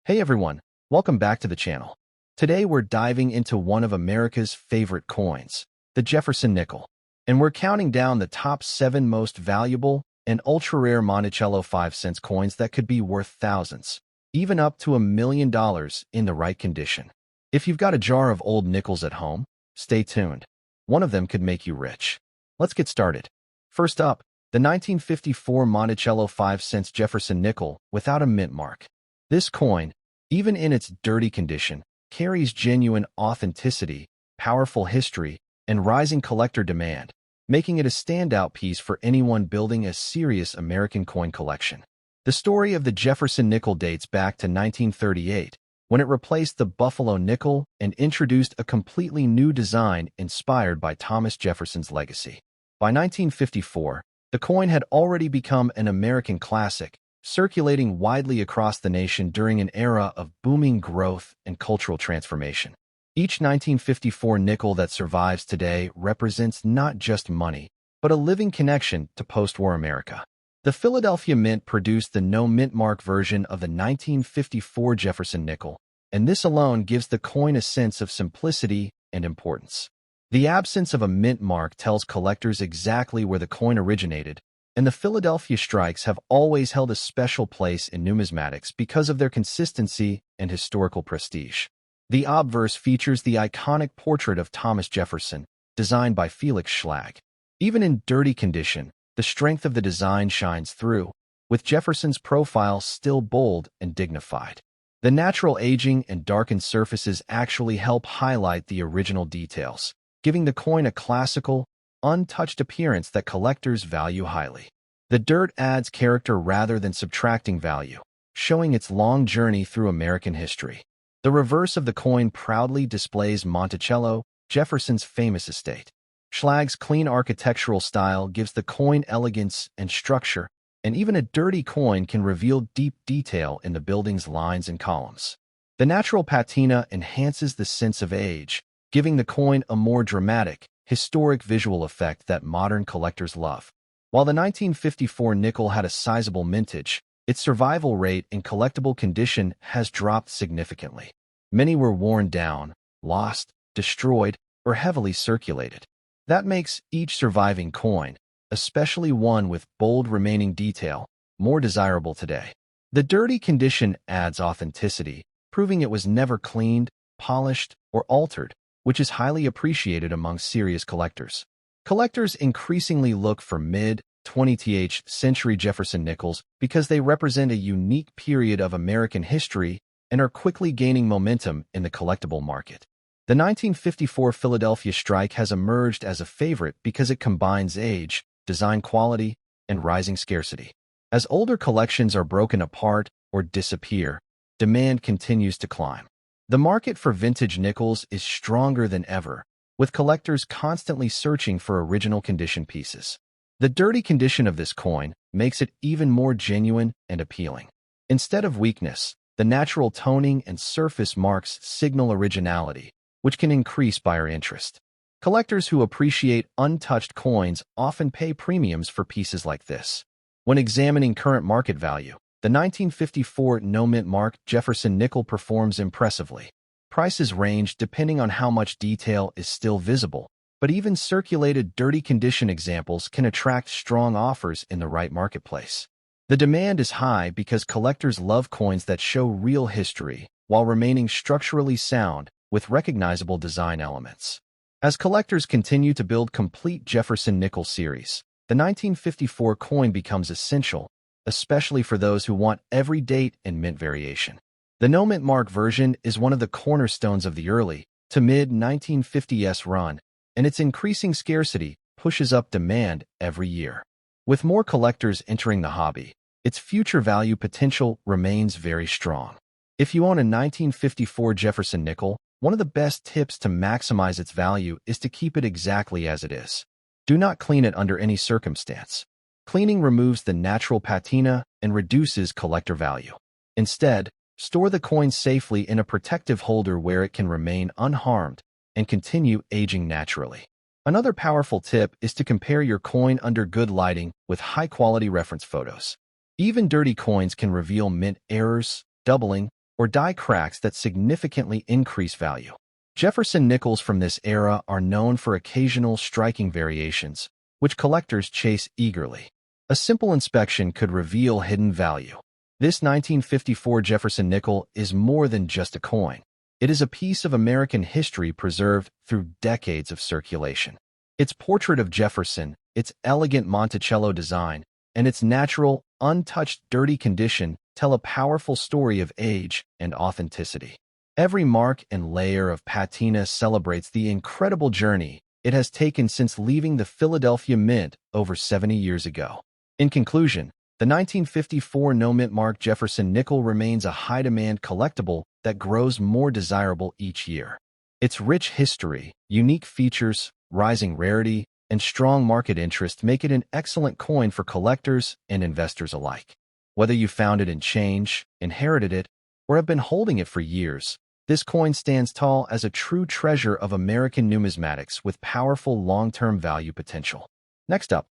Hey everyone, welcome back to the channel. Today we're diving into one of America's favorite coins, the Jefferson nickel. And we're counting down the top 7 most valuable and ultra-rare Monticello 5-cent coins that could be worth thousands, even up to $1 million in the right condition. If you've got a jar of old nickels at home, stay tuned. One of them could make you rich. Let's get started. First up, the 1954 Monticello 5-cent Jefferson nickel without a mint mark. This coin, even in its dirty condition, carries genuine authenticity, powerful history, and rising collector demand, making it a standout piece for anyone building a serious American coin collection. The story of the Jefferson nickel dates back to 1938, when it replaced the Buffalo nickel and introduced a completely new design inspired by Thomas Jefferson's legacy. By 1954, the coin had already become an American classic, circulating widely across the nation during an era of booming growth and cultural transformation. Each 1954 nickel that survives today represents not just money, but a living connection to post-war America. The Philadelphia Mint produced the no-mint mark version of the 1954 Jefferson nickel, and this alone gives the coin a sense of simplicity and importance. The absence of a mint mark tells collectors exactly where the coin originated, and the Philadelphia strikes have always held a special place in numismatics because of their consistency and historical prestige. The obverse features the iconic portrait of Thomas Jefferson, designed by Felix Schlag. Even in dirty condition, the strength of the design shines through, with Jefferson's profile still bold and dignified. The natural aging and darkened surfaces actually help highlight the original details, giving the coin a classical, untouched appearance that collectors value highly. The dirt adds character rather than subtracting value, showing its long journey through American history. The reverse of the coin proudly displays Monticello, Jefferson's famous estate. Schlag's clean architectural style gives the coin elegance and structure, and even a dirty coin can reveal deep detail in the building's lines and columns. The natural patina enhances the sense of age, giving the coin a more dramatic, historic visual effect that modern collectors love. While the 1954 nickel had a sizable mintage, its survival rate in collectible condition has dropped significantly. Many were worn down, lost, destroyed, or heavily circulated. That makes each surviving coin, especially one with bold remaining detail, more desirable today. The dirty condition adds authenticity, proving it was never cleaned, polished, or altered, which is highly appreciated among serious collectors. Collectors increasingly look for mid-20th century Jefferson nickels because they represent a unique period of American history and are quickly gaining momentum in the collectible market. The 1954 Philadelphia strike has emerged as a favorite because it combines age, design quality, and rising scarcity. As older collections are broken apart or disappear, demand continues to climb. The market for vintage nickels is stronger than ever, with collectors constantly searching for original condition pieces. The dirty condition of this coin makes it even more genuine and appealing. Instead of weakness, the natural toning and surface marks signal originality, which can increase buyer interest. Collectors who appreciate untouched coins often pay premiums for pieces like this. When examining current market value, the 1954 no-mint mark Jefferson nickel performs impressively. Prices range depending on how much detail is still visible, but even circulated dirty condition examples can attract strong offers in the right marketplace. The demand is high because collectors love coins that show real history while remaining structurally sound with recognizable design elements. As collectors continue to build complete Jefferson nickel series, the 1954 coin becomes essential, especially for those who want every date and mint variation. The no-mint mark version is one of the cornerstones of the early to mid-1950s run, and its increasing scarcity pushes up demand every year. With more collectors entering the hobby, its future value potential remains very strong. If you own a 1954 Jefferson nickel, one of the best tips to maximize its value is to keep it exactly as it is. Do not clean it under any circumstance. Cleaning removes the natural patina and reduces collector value. Instead, store the coin safely in a protective holder where it can remain unharmed and continue aging naturally. Another powerful tip is to compare your coin under good lighting with high-quality reference photos. Even dirty coins can reveal mint errors, doubling, or die cracks that significantly increase value. Jefferson nickels from this era are known for occasional striking variations, which collectors chase eagerly. A simple inspection could reveal hidden value. This 1954 Jefferson nickel is more than just a coin. It is a piece of American history preserved through decades of circulation. Its portrait of Jefferson, its elegant Monticello design, and its natural, untouched, dirty condition tell a powerful story of age and authenticity. Every mark and layer of patina celebrates the incredible journey it has taken since leaving the Philadelphia Mint over 70 years ago. In conclusion, the 1954 no-mint mark Jefferson nickel remains a high-demand collectible that grows more desirable each year. Its rich history, unique features, rising rarity, and strong market interest make it an excellent coin for collectors and investors alike. Whether you found it in change, inherited it, or have been holding it for years, this coin stands tall as a true treasure of American numismatics with powerful long-term value potential. Next up,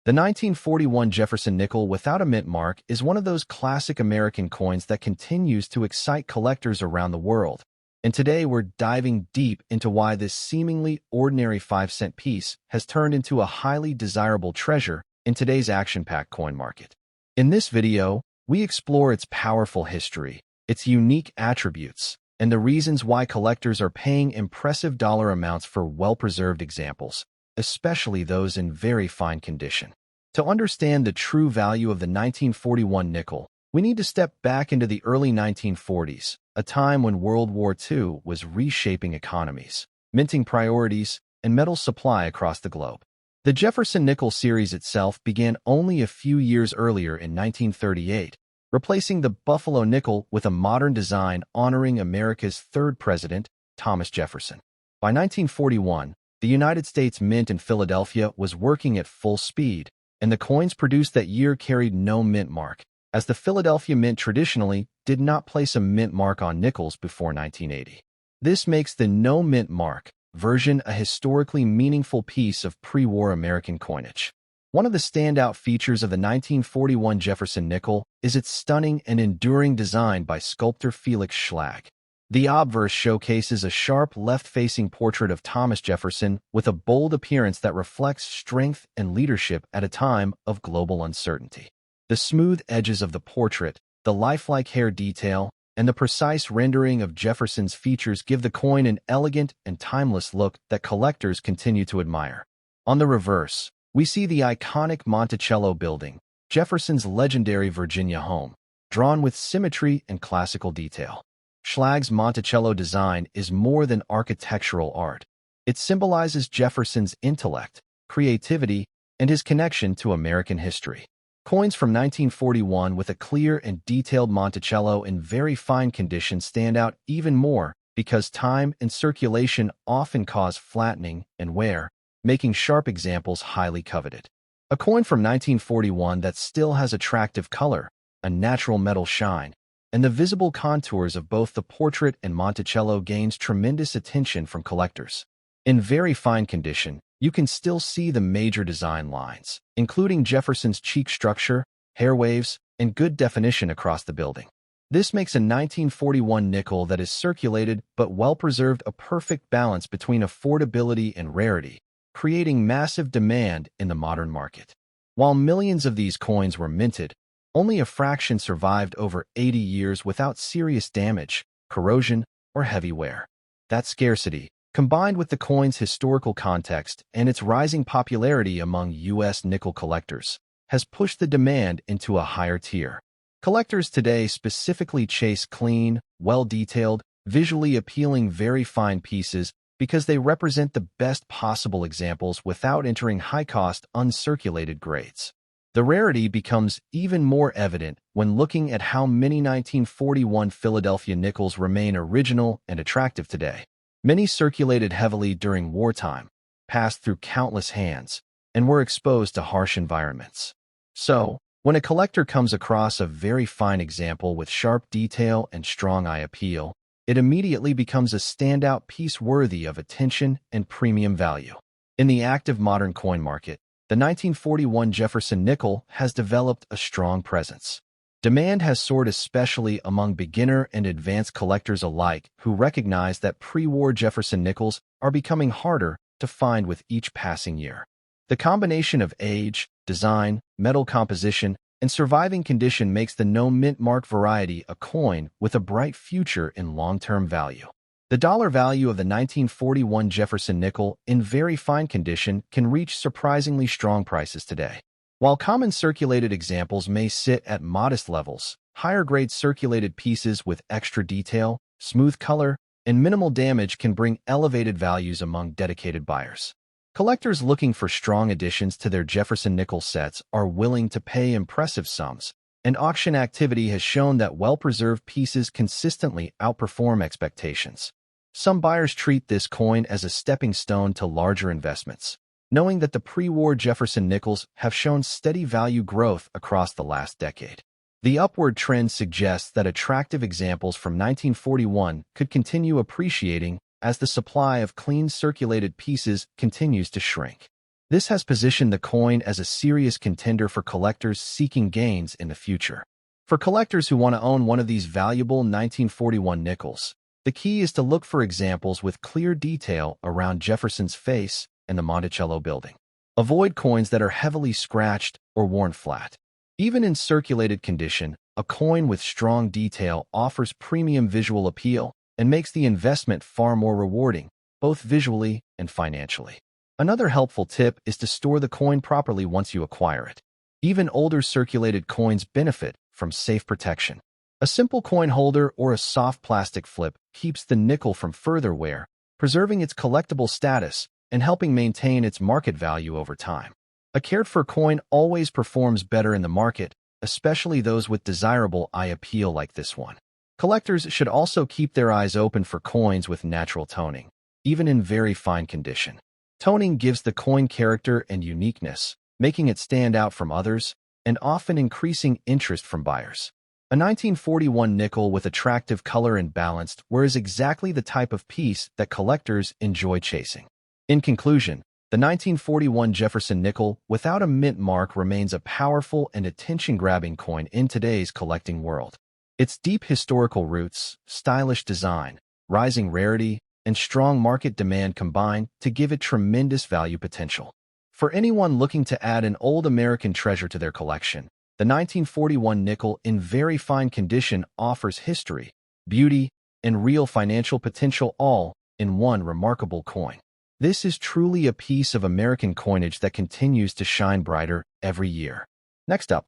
the 1941 Jefferson nickel without a mint mark is one of those classic American coins that continues to excite collectors around the world. And today we're diving deep into why this seemingly ordinary 5-cent piece has turned into a highly desirable treasure in today's action-packed coin market. In this video, we explore its powerful history, its unique attributes, and the reasons why collectors are paying impressive dollar amounts for well-preserved examples, especially those in very fine condition. To understand the true value of the 1941 nickel, we need to step back into the early 1940s, a time when World War II was reshaping economies, minting priorities, and metal supply across the globe. The Jefferson nickel series itself began only a few years earlier in 1938, replacing the Buffalo nickel with a modern design honoring America's third president, Thomas Jefferson. By 1941, the United States Mint in Philadelphia was working at full speed, and the coins produced that year carried no mint mark, as the Philadelphia Mint traditionally did not place a mint mark on nickels before 1980. This makes the no mint mark version a historically meaningful piece of pre-war American coinage. One of the standout features of the 1941 Jefferson nickel is its stunning and enduring design by sculptor Felix Schlag. The obverse showcases a sharp left-facing portrait of Thomas Jefferson with a bold appearance that reflects strength and leadership at a time of global uncertainty. The smooth edges of the portrait, the lifelike hair detail, and the precise rendering of Jefferson's features give the coin an elegant and timeless look that collectors continue to admire. On the reverse, we see the iconic Monticello building, Jefferson's legendary Virginia home, drawn with symmetry and classical detail. Schlag's Monticello design is more than architectural art. It symbolizes Jefferson's intellect, creativity, and his connection to American history. Coins from 1941 with a clear and detailed Monticello in very fine condition stand out even more because time and circulation often cause flattening and wear, making sharp examples highly coveted. A coin from 1941 that still has attractive color, a natural metal shine, and the visible contours of both the portrait and Monticello gains tremendous attention from collectors. In very fine condition, you can still see the major design lines, including Jefferson's cheek structure, hair waves, and good definition across the building. This makes a 1941 nickel that is circulated but well-preserved a perfect balance between affordability and rarity, creating massive demand in the modern market. While millions of these coins were minted, only a fraction survived over 80 years without serious damage, corrosion, or heavy wear. That scarcity, combined with the coin's historical context and its rising popularity among U.S. nickel collectors, has pushed the demand into a higher tier. Collectors today specifically chase clean, well-detailed, visually appealing very fine pieces because they represent the best possible examples without entering high-cost, uncirculated grades. The rarity becomes even more evident when looking at how many 1941 Philadelphia nickels remain original and attractive today. Many circulated heavily during wartime, passed through countless hands, and were exposed to harsh environments. So, when a collector comes across a very fine example with sharp detail and strong eye appeal, it immediately becomes a standout piece worthy of attention and premium value. In the active modern coin market, the 1941 Jefferson nickel has developed a strong presence. Demand has soared especially among beginner and advanced collectors alike who recognize that pre-war Jefferson nickels are becoming harder to find with each passing year. The combination of age, design, metal composition, and surviving condition makes the no-mint mark variety a coin with a bright future in long-term value. The dollar value of the 1941 Jefferson nickel in very fine condition can reach surprisingly strong prices today. While common circulated examples may sit at modest levels, higher-grade circulated pieces with extra detail, smooth color, and minimal damage can bring elevated values among dedicated buyers. Collectors looking for strong additions to their Jefferson nickel sets are willing to pay impressive sums, and auction activity has shown that well-preserved pieces consistently outperform expectations. Some buyers treat this coin as a stepping stone to larger investments, knowing that the pre-war Jefferson nickels have shown steady value growth across the last decade. The upward trend suggests that attractive examples from 1941 could continue appreciating as the supply of clean circulated pieces continues to shrink. This has positioned the coin as a serious contender for collectors seeking gains in the future. For collectors who want to own one of these valuable 1941 nickels, the key is to look for examples with clear detail around Jefferson's face and the Monticello building. Avoid coins that are heavily scratched or worn flat. Even in circulated condition, a coin with strong detail offers premium visual appeal and makes the investment far more rewarding, both visually and financially. Another helpful tip is to store the coin properly once you acquire it. Even older circulated coins benefit from safe protection. A simple coin holder or a soft plastic flip keeps the nickel from further wear, preserving its collectible status and helping maintain its market value over time. A cared-for coin always performs better in the market, especially those with desirable eye appeal like this one. Collectors should also keep their eyes open for coins with natural toning, even in very fine condition. Toning gives the coin character and uniqueness, making it stand out from others and often increasing interest from buyers. A 1941 nickel with attractive color and balanced wears exactly the type of piece that collectors enjoy chasing. In conclusion, the 1941 Jefferson nickel without a mint mark remains a powerful and attention-grabbing coin in today's collecting world. Its deep historical roots, stylish design, rising rarity, and strong market demand combine to give it tremendous value potential. For anyone looking to add an old American treasure to their collection, the 1941 nickel in very fine condition offers history, beauty, and real financial potential all in one remarkable coin. This is truly a piece of American coinage that continues to shine brighter every year. Next up,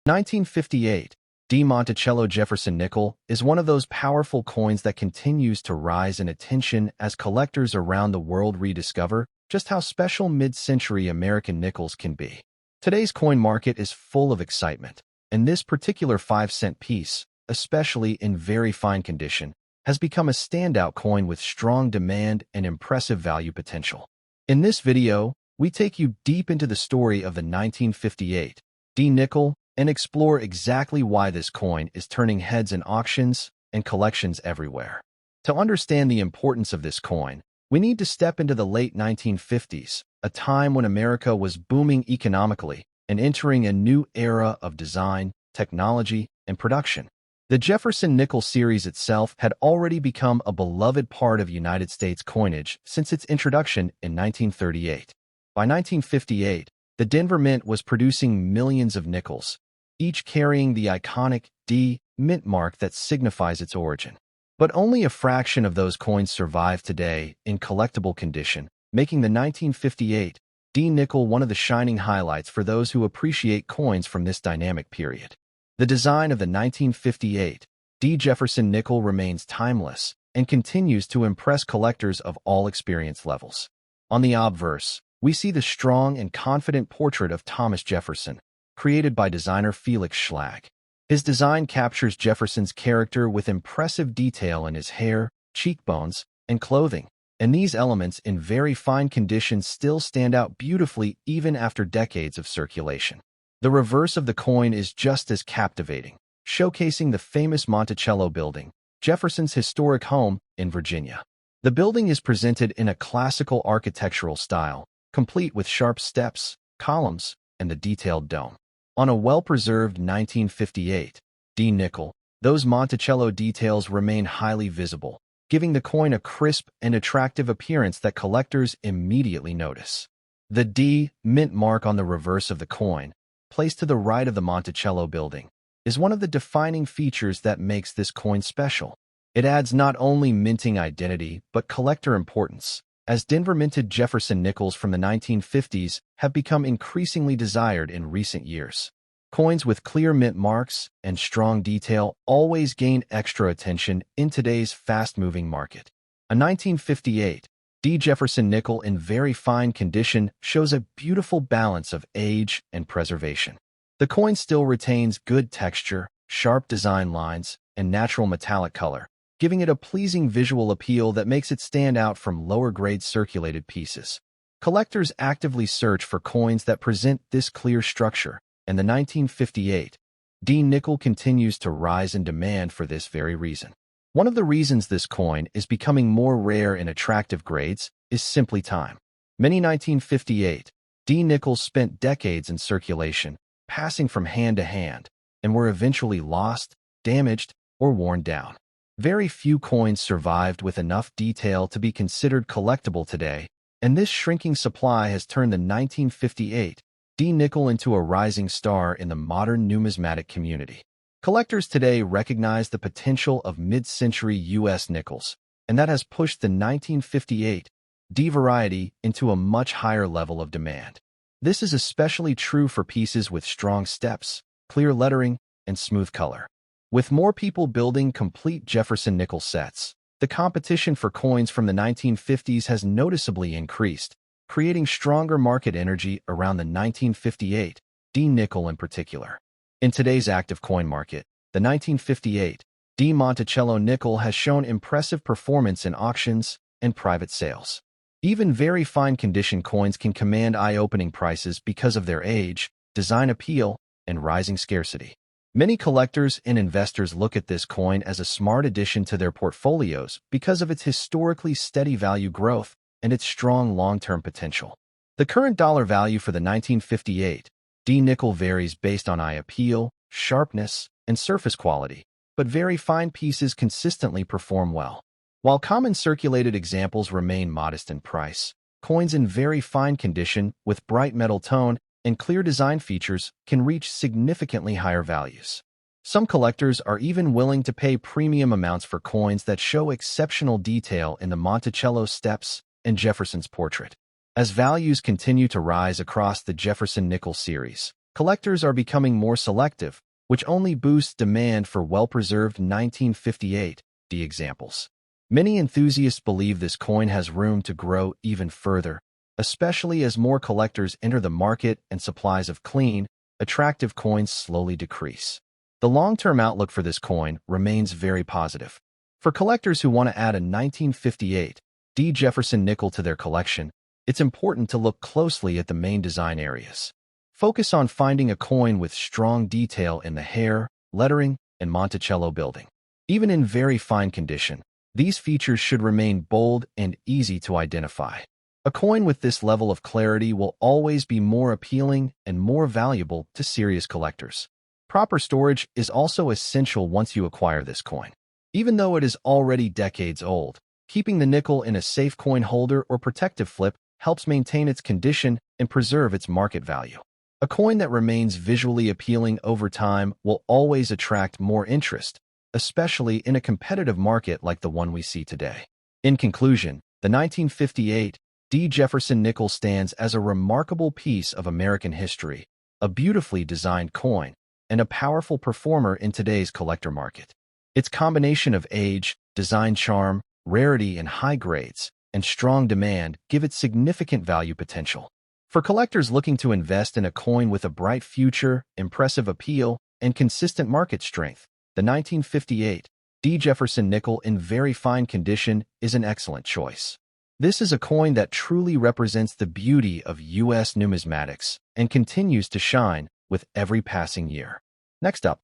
1958. D. Monticello Jefferson nickel is one of those powerful coins that continues to rise in attention as collectors around the world rediscover just how special mid-century American nickels can be. Today's coin market is full of excitement, and this particular 5-cent piece, especially in very fine condition, has become a standout coin with strong demand and impressive value potential. In this video, we take you deep into the story of the 1958 D nickel and explore exactly why this coin is turning heads in auctions and collections everywhere. To understand the importance of this coin, we need to step into the late 1950s, a time when America was booming economically and entering a new era of design, technology, and production. The Jefferson nickel series itself had already become a beloved part of United States coinage since its introduction in 1938. By 1958, the Denver Mint was producing millions of nickels, each carrying the iconic D mint mark that signifies its origin. But only a fraction of those coins survive today in collectible condition, making the 1958 D nickel one of the shining highlights for those who appreciate coins from this dynamic period. The design of the 1958 D Jefferson nickel remains timeless and continues to impress collectors of all experience levels. On the obverse, we see the strong and confident portrait of Thomas Jefferson, created by designer Felix Schlag. His design captures Jefferson's character with impressive detail in his hair, cheekbones, and clothing, and these elements in very fine condition still stand out beautifully even after decades of circulation. The reverse of the coin is just as captivating, showcasing the famous Monticello building, Jefferson's historic home in Virginia. The building is presented in a classical architectural style, complete with sharp steps, columns, and the detailed dome. On a well-preserved 1958 D nickel, those Monticello details remain highly visible, giving the coin a crisp and attractive appearance that collectors immediately notice. The D mint mark on the reverse of the coin, placed to the right of the Monticello building, is one of the defining features that makes this coin special. It adds not only minting identity but collector importance, as Denver-minted Jefferson nickels from the 1950s have become increasingly desired in recent years. Coins with clear mint marks and strong detail always gain extra attention in today's fast-moving market. A 1958 D. Jefferson nickel in very fine condition shows a beautiful balance of age and preservation. The coin still retains good texture, sharp design lines, and natural metallic color, giving it a pleasing visual appeal that makes it stand out from lower-grade circulated pieces. Collectors actively search for coins that present this clear structure, and the 1958 D nickel continues to rise in demand for this very reason. One of the reasons this coin is becoming more rare in attractive grades is simply time. Many 1958 D nickels spent decades in circulation, passing from hand to hand, and were eventually lost, damaged, or worn down. Very few coins survived with enough detail to be considered collectible today, and this shrinking supply has turned the 1958 D nickel into a rising star in the modern numismatic community. Collectors today recognize the potential of mid-century U.S. nickels, and that has pushed the 1958 D variety into a much higher level of demand. This is especially true for pieces with strong steps, clear lettering, and smooth color. With more people building complete Jefferson nickel sets, the competition for coins from the 1950s has noticeably increased, creating stronger market energy around the 1958 D nickel in particular. In today's active coin market, the 1958 D Monticello nickel has shown impressive performance in auctions and private sales. Even very fine condition coins can command eye-opening prices because of their age, design appeal, and rising scarcity. Many collectors and investors look at this coin as a smart addition to their portfolios because of its historically steady value growth and its strong long-term potential. The current dollar value for the 1958 D nickel varies based on eye appeal, sharpness, and surface quality, but very fine pieces consistently perform well. While common circulated examples remain modest in price, coins in very fine condition with bright metal tone and clear design features can reach significantly higher values. Some collectors are even willing to pay premium amounts for coins that show exceptional detail in the Monticello steps and Jefferson's portrait. As values continue to rise across the Jefferson nickel series, collectors are becoming more selective, which only boosts demand for well-preserved 1958 D examples. Many enthusiasts believe this coin has room to grow even further, especially as more collectors enter the market and supplies of clean, attractive coins slowly decrease. The long-term outlook for this coin remains very positive. For collectors who want to add a 1958 D Jefferson nickel to their collection, it's important to look closely at the main design areas. Focus on finding a coin with strong detail in the hair, lettering, and Monticello building. Even in very fine condition, these features should remain bold and easy to identify. A coin with this level of clarity will always be more appealing and more valuable to serious collectors. Proper storage is also essential once you acquire this coin. Even though it is already decades old, keeping the nickel in a safe coin holder or protective flip helps maintain its condition and preserve its market value. A coin that remains visually appealing over time will always attract more interest, especially in a competitive market like the one we see today. In conclusion, the 1958 D. Jefferson nickel stands as a remarkable piece of American history, a beautifully designed coin, and a powerful performer in today's collector market. Its combination of age, design charm, rarity in high grades, and strong demand give it significant value potential. For collectors looking to invest in a coin with a bright future, impressive appeal, and consistent market strength, the 1958 D. Jefferson nickel in very fine condition is an excellent choice. This is a coin that truly represents the beauty of U.S. numismatics and continues to shine with every passing year. Next up,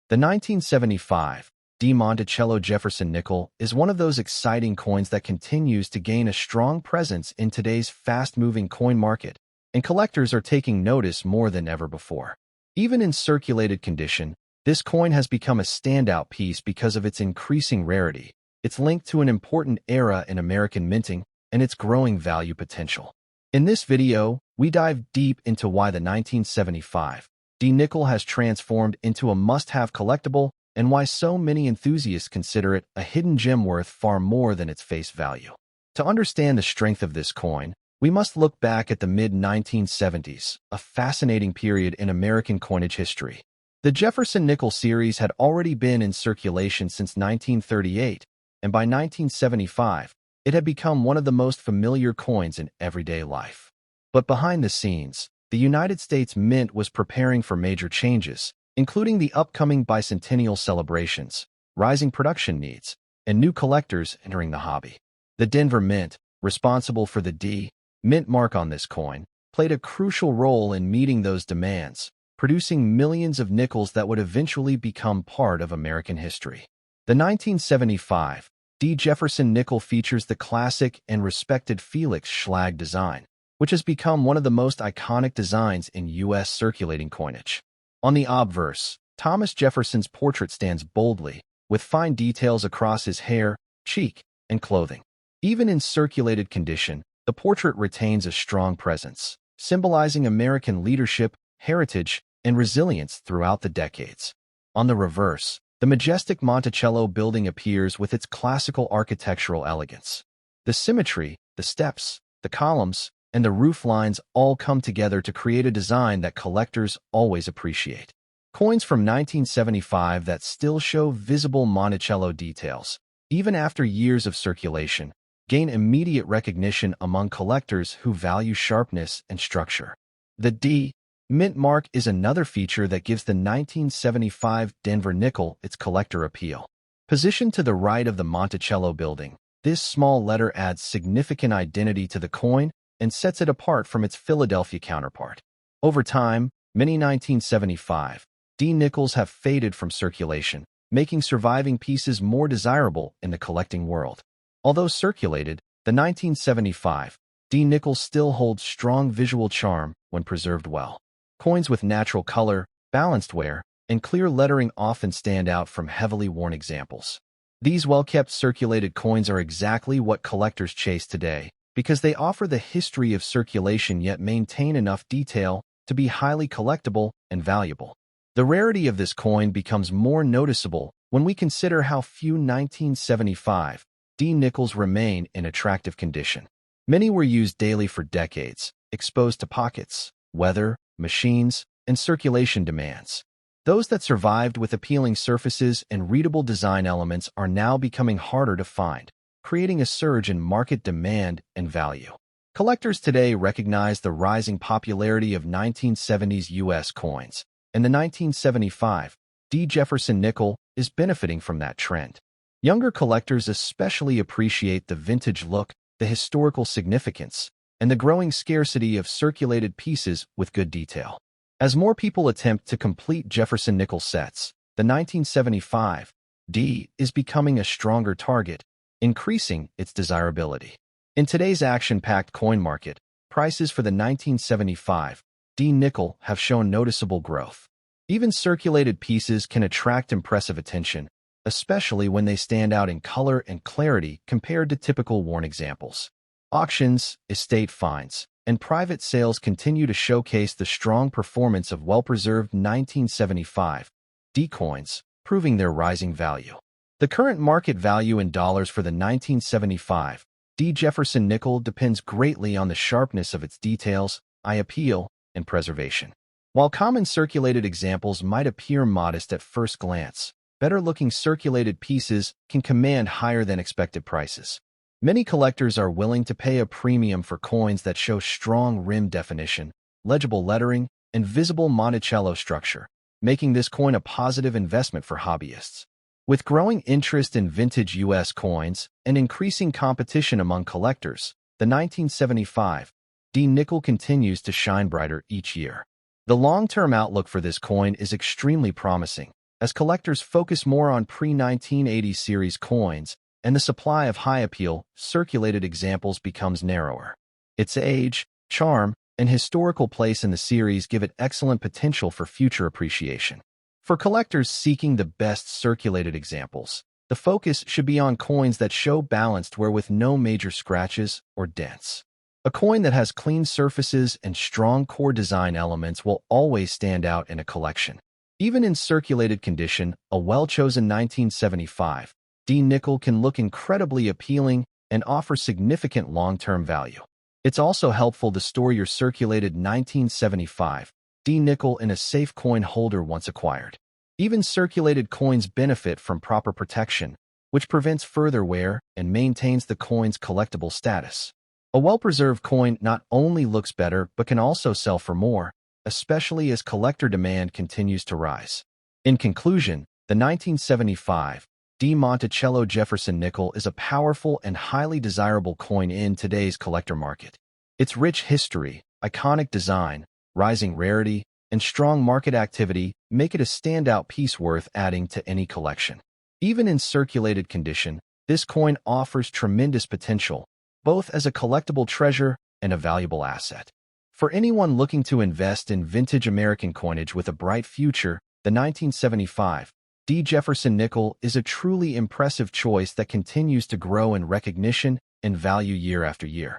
the 1975 D. Monticello Jefferson nickel is one of those exciting coins that continues to gain a strong presence in today's fast-moving coin market, and collectors are taking notice more than ever before. Even in circulated condition, this coin has become a standout piece because of its increasing rarity. It's linked to an important era in American minting and its growing value potential. In this video, we dive deep into why the 1975 D nickel has transformed into a must-have collectible and why so many enthusiasts consider it a hidden gem worth far more than its face value. To understand the strength of this coin, we must look back at the mid-1970s, a fascinating period in American coinage history. The Jefferson nickel series had already been in circulation since 1938, and by 1975, it had become one of the most familiar coins in everyday life. But behind the scenes, the United States Mint was preparing for major changes, including the upcoming bicentennial celebrations, rising production needs, and new collectors entering the hobby. The Denver Mint, responsible for the D Mint mark on this coin, played a crucial role in meeting those demands, producing millions of nickels that would eventually become part of American history. The 1975 D Jefferson nickel features the classic and respected Felix Schlag design, which has become one of the most iconic designs in U.S. circulating coinage. On the obverse, Thomas Jefferson's portrait stands boldly, with fine details across his hair, cheek, and clothing. Even in circulated condition, the portrait retains a strong presence, symbolizing American leadership, heritage, and resilience throughout the decades. On the reverse, the majestic Monticello building appears with its classical architectural elegance. The symmetry, the steps, the columns, and the roof lines all come together to create a design that collectors always appreciate. Coins from 1975 that still show visible Monticello details, even after years of circulation, gain immediate recognition among collectors who value sharpness and structure. The D Mint mark is another feature that gives the 1975 Denver nickel its collector appeal. Positioned to the right of the Monticello building, this small letter adds significant identity to the coin and sets it apart from its Philadelphia counterpart. Over time, many 1975 D nickels have faded from circulation, making surviving pieces more desirable in the collecting world. Although circulated, the 1975 D nickel still holds strong visual charm when preserved well. Coins with natural color, balanced wear, and clear lettering often stand out from heavily worn examples. These well-kept circulated coins are exactly what collectors chase today, because they offer the history of circulation yet maintain enough detail to be highly collectible and valuable. The rarity of this coin becomes more noticeable when we consider how few 1975 D nickels remain in attractive condition. Many were used daily for decades, exposed to pockets, weather, machines, and circulation demands. Those that survived with appealing surfaces and readable design elements are now becoming harder to find, creating a surge in market demand and value. Collectors today recognize the rising popularity of 1970s U.S. coins, and the 1975 D Jefferson nickel is benefiting from that trend. Younger collectors especially appreciate the vintage look, the historical significance, and the growing scarcity of circulated pieces with good detail. As more people attempt to complete Jefferson nickel sets, the 1975 D is becoming a stronger target, increasing its desirability. In today's action-packed coin market, prices for the 1975 D nickel have shown noticeable growth. Even circulated pieces can attract impressive attention, especially when they stand out in color and clarity compared to typical worn examples. Auctions, estate finds, and private sales continue to showcase the strong performance of well-preserved 1975 D coins, proving their rising value. The current market value in dollars for the 1975 D Jefferson nickel depends greatly on the sharpness of its details, eye appeal, and preservation. While common circulated examples might appear modest at first glance, better-looking circulated pieces can command higher-than-expected prices. Many collectors are willing to pay a premium for coins that show strong rim definition, legible lettering, and visible Monticello structure, making this coin a positive investment for hobbyists. With growing interest in vintage U.S. coins and increasing competition among collectors, the 1975 D nickel continues to shine brighter each year. The long-term outlook for this coin is extremely promising, as collectors focus more on pre-1980 series coins and the supply of high-appeal, circulated examples becomes narrower. Its age, charm, and historical place in the series give it excellent potential for future appreciation. For collectors seeking the best circulated examples, the focus should be on coins that show balanced wear with no major scratches or dents. A coin that has clean surfaces and strong core design elements will always stand out in a collection. Even in circulated condition, a well-chosen 1975 D nickel can look incredibly appealing and offer significant long-term value. It's also helpful to store your circulated 1975 D nickel in a safe coin holder once acquired. Even circulated coins benefit from proper protection, which prevents further wear and maintains the coin's collectible status. A well-preserved coin not only looks better but can also sell for more, especially as collector demand continues to rise. In conclusion, the 1975 D Monticello Jefferson nickel is a powerful and highly desirable coin in today's collector market. Its rich history, iconic design, rising rarity, and strong market activity make it a standout piece worth adding to any collection. Even in circulated condition, this coin offers tremendous potential, both as a collectible treasure and a valuable asset. For anyone looking to invest in vintage American coinage with a bright future, the 1975 D Jefferson nickel is a truly impressive choice that continues to grow in recognition and value year after year.